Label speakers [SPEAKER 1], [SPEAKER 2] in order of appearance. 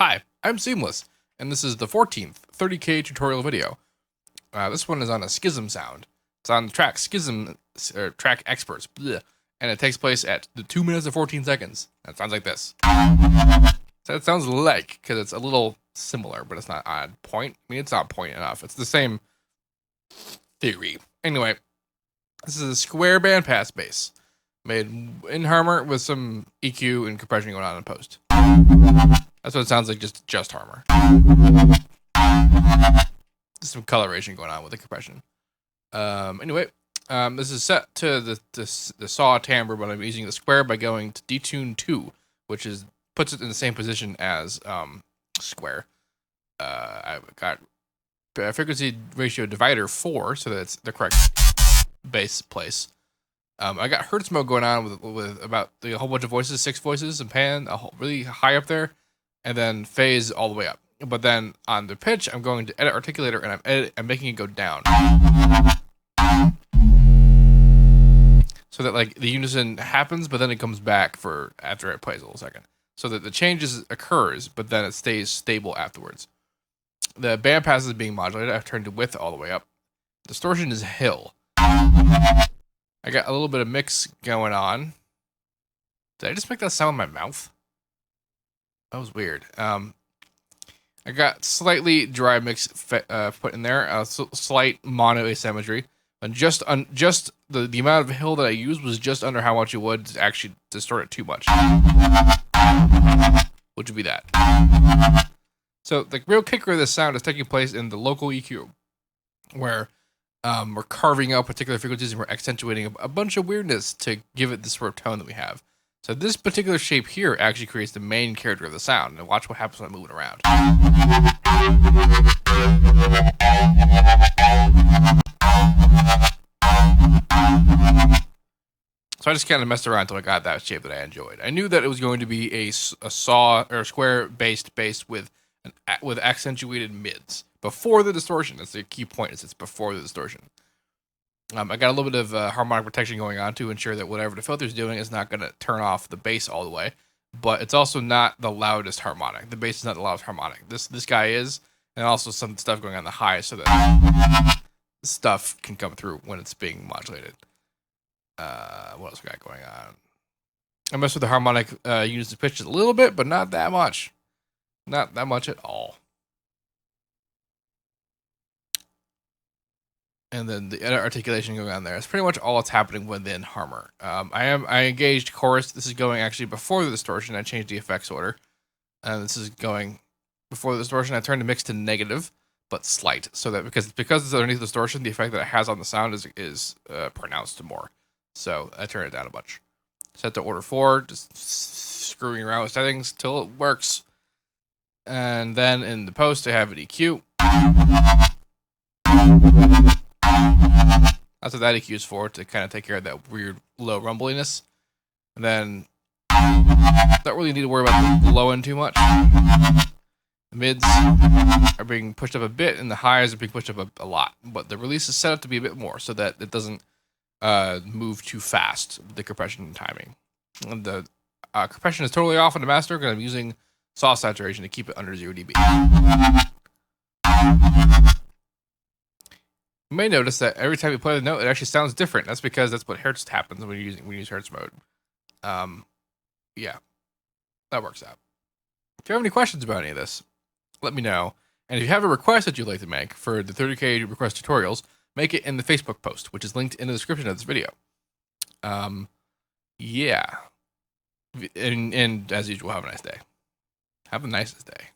[SPEAKER 1] Hi, I'm Seamless, and this is the 14th 30K tutorial video. This one is on a SKisM sound. It's on the track SKisM, or track experts, bleh, and it takes place at the 2 minutes and 14 seconds. That sounds like this. So it sounds like, because it's a little similar, but it's not on point. I mean, it's not point enough. It's the same theory. Anyway, this is a square bandpass bass, made in Harmor with some EQ and compression going on in post. That's what it sounds like, just Harmor. There's some coloration going on with the compression. Anyway, this is set to the saw timbre, but I'm using the square by going to detune 2, which puts it in the same position as square. I've got frequency ratio divider 4, so that's the correct bass place. I got hertz mode going on with about a whole bunch of voices, 6 voices, and pan really high up there, and then phase all the way up. But then on the pitch, I'm going to edit articulator, and I'm making it go down, so that like the unison happens, but then it comes back for after it plays a little second, so that the changes occurs, but then it stays stable afterwards. The bandpass is being modulated. I've turned the width all the way up. Distortion is hill. I got a little bit of mix going on. Did I just make that sound with my mouth? That was weird. I got slightly dry mix put in there, slight mono asymmetry, and just the amount of hill that I used was just under how much it would to actually distort it too much, which would be that. So the real kicker of this sound is taking place in the local EQ, where we're carving out particular frequencies and we're accentuating a bunch of weirdness to give it the sort of tone that we have. So this particular shape here actually creates the main character of the sound, and watch what happens when I move it around. So I just kind of messed around until I got that shape that I enjoyed. I knew that it was going to be a saw or square-based bass with accentuated mids before the distortion. That's the key point. Is it's before the distortion. I got a little bit of harmonic protection going on to ensure that whatever the filter is doing is not going to turn off the bass all the way, but it's also not the loudest harmonic. The bass is not the loudest harmonic. This guy is, and also some stuff going on the high, so that stuff can come through when it's being modulated. What else we got going on? I messed with the harmonic units of pitch a little bit, but not that much. Not that much at all. And then the edit articulation going on there. It's pretty much all that's happening within Harmor. I engaged chorus. This is going actually before the distortion. I changed the effects order. And this is going before the distortion. I turned the mix to negative, but slight. So that because it's underneath the distortion, the effect that it has on the sound is pronounced more. So I turned it down a bunch. Set to order 4, just screwing around with settings till it works. And then in the post, I have an EQ. That's what that EQ is for, to kind of take care of that weird low rumbliness. And then, don't really need to worry about the low end too much. The mids are being pushed up a bit, and the highs are being pushed up a lot. But the release is set up to be a bit more, so that it doesn't move too fast with the compression and timing. And the compression is totally off on the master, because I'm using saw saturation to keep it under 0 dB. You may notice that every time you play the note, it actually sounds different. That's because that's what hertz happens when you use hertz mode. Yeah, that works out. If you have any questions about any of this, let me know. And if you have a request that you'd like to make for the 30K request tutorials, make it in the Facebook post, which is linked in the description of this video. Yeah. And as usual, have a nice day. Have the nicest day.